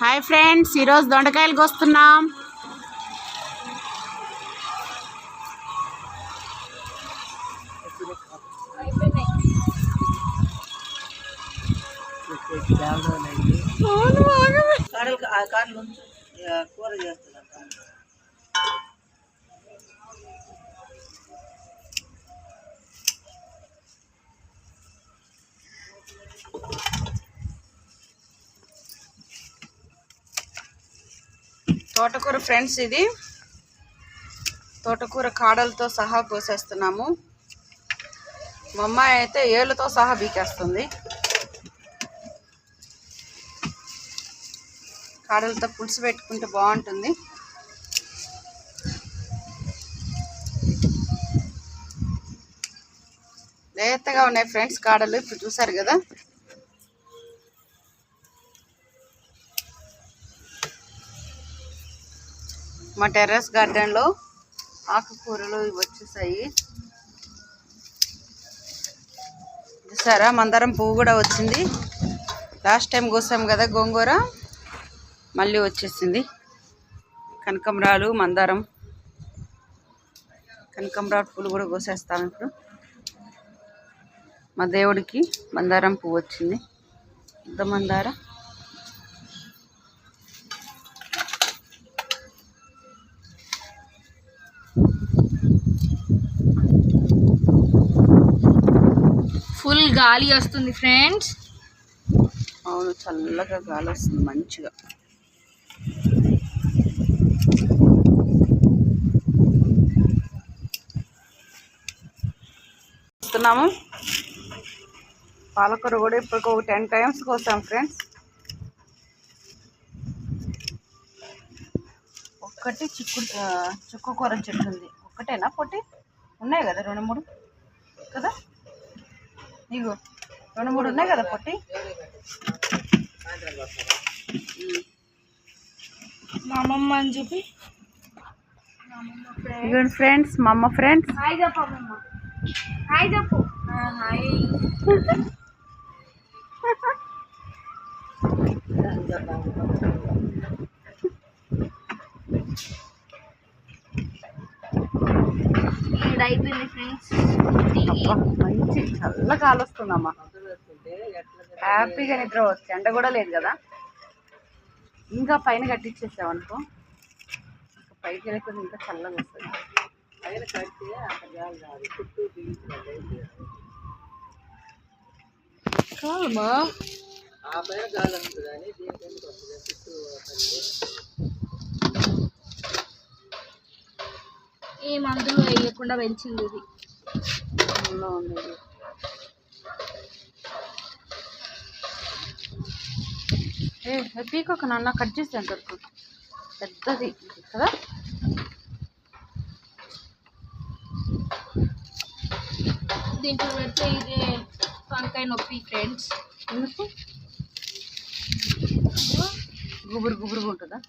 Hi friends, ఈరోజు దొండకాయలు కోస్తున్నాం. కూర చేస్తున్నా. తోటకూర ఫ్రెండ్స్, ఇది తోటకూర కాడలతో సహా కోసేస్తున్నాము. మా అమ్మాయి అయితే ఏళ్ళతో సహా బీకేస్తుంది. కాడలతో పులుసు పెట్టుకుంటే బాగుంటుంది. లేతగా ఉన్నాయి ఫ్రెండ్స్ కాడలు, ఇప్పుడు చూసారు కదా. మా టెర్రస్ గార్డెన్లో ఆకుకూరలు ఇవి వచ్చేసాయి. చూసారా, మందారం పువ్వు కూడా వచ్చింది. లాస్ట్ టైం కోసాం కదా గోంగూర, మళ్ళీ వచ్చేసింది. కనకంబరాలు, మందారం, కనకంబరాలు పూలు కూడా కోసేస్తాం ఇప్పుడు. మా దేవుడికి మందారం పువ్వు వచ్చింది, పెద్ద మందారం. ఫుల్ గాలి వస్తుంది ఫ్రెండ్స్. అవును, చల్లగా గాలి వస్తుంది మంచిగా. వస్తున్నాము. పాలకూర కూడా ఇప్పటికి ఒక 10 times కోసాం ఫ్రెండ్స్. ఒక్కటి చుక్కు కూర చెట్టు ఉంది. ఒక్కటేనా పొట్టి? ఉన్నాయి కదా 2-3 కదా. ఇగో 2-3 ఉన్నాయి కదా పొట్టి. మా అమ్మమ్మ అని చెప్పి ఇగోండి ఫ్రెండ్స్, మా అమ్మ ఫ్రెండ్స్. హాయ్ చెప్పు అమ్మమ్మ, హాయ్ చెప్పు. హాయ్. అయిపోయింది ఫ్రెండ్స్. మంచి చల్ల గాలి వస్తుందమ్మా. హ్యాపీగా నిద్ర వస్తుంది. ఎండ కూడా లేదు కదా. ఇంకా పైన కట్టించేసామనుకో, పైకి వెళ్ళకుండా ఇంకా చల్లగా వస్తుంది. పైన కడితే అక్కడ గాలి రాదు, చుట్టూ కాదమ్మా, ఆ పైన గాలి వస్తుంది కానీ దీనికి ఎందుకు వస్తుంది చుట్టూ. ఏ మందులు వేయకుండా పెంచింది ఇది. ఉంది. పీకొక నాన్న కట్ చేసి అంటారు, పెద్దది కదా. దీంట్లో పెడితే ఇదే వంకాయ నొప్పి ఫ్రెండ్స్. ఎందుకు గుబురు గుబురుగా ఉంటుందా?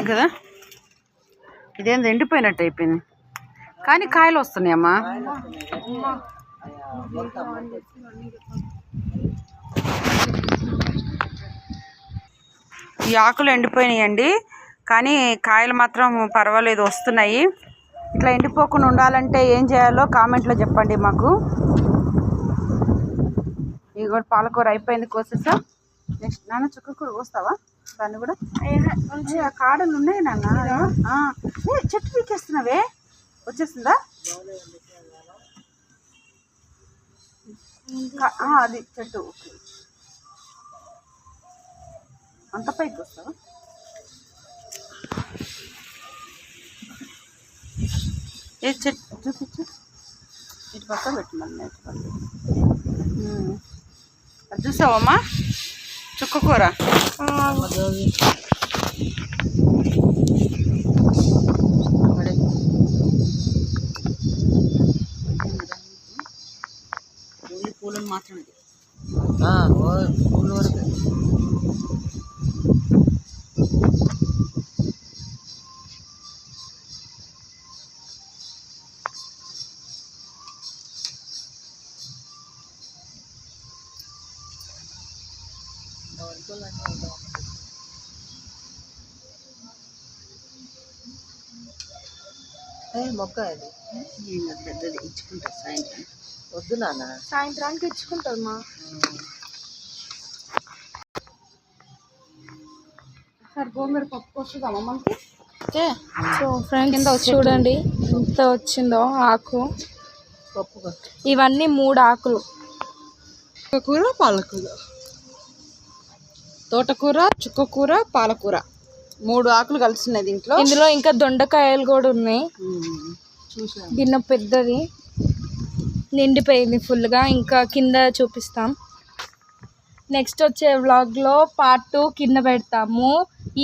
కదా. ఇదేంది ఎండిపోయినట్టు అయిపోయింది, కానీ కాయలు వస్తున్నాయి అమ్మా. ఈ ఆకులు ఎండిపోయినాయండి, కానీ కాయలు మాత్రం పర్వాలేదు, వస్తున్నాయి. ఇట్లా ఎండిపోకుండా ఉండాలంటే ఏం చేయాలో కామెంట్లో చెప్పండి మాకు. ఇది కూడా పాలకూర అయిపోయింది, కోసేసా. నెక్స్ట్ నాన్న చుక్కకూర కోస్తావా? దాన్ని కూడా మంచిగా కాడలు ఉన్నాయి నాన్న. చెట్టు పీకేస్తున్నావే, వచ్చేసిందా? అది చెట్టు అంత పైకి వస్తావా? ఏ చెట్టు చూపించు, ఇటు పక్కన పెట్టిందండి. అది చూసావమ్మా, చుక్కకూర. పూలను మాత్రమే పూల వరకు. మొక్క అది పెద్దది ఇచ్చుకుంటా సాయంత్రం. వద్దు నాన్న. సాయంత్రానికి ఇచ్చుకుంటుంది మా. సరే గోంగూర పప్పు వస్తుందమ్మా మనకి. ఓకే సో ఫ్రెండ్స్ చూడండి ఎంత వచ్చిందో ఆకు. పప్పు ఇవన్నీ 3 ఆకులు. చుక్కకూర పాలకూర, తోటకూర, చుక్కకూర, పాలకూర 3 ఆకులు కలిసినాయి దీంట్లో. ఇందులో ఇంకా దొండకాయలు కూడా ఉన్నాయి. చూసాను. గిన్నె పెద్దది నిండిపోయింది ఫుల్గా. ఇంకా కింద చూపిస్తాం. నెక్స్ట్ వచ్చే వ్లాగ్లో పార్ట్ 2 కింద పెడతాము.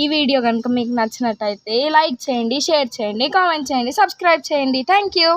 ఈ వీడియో కనుక మీకు నచ్చినట్టయితే లైక్ చేయండి, షేర్ చేయండి, కామెంట్ చేయండి, సబ్స్క్రైబ్ చేయండి. Thank you.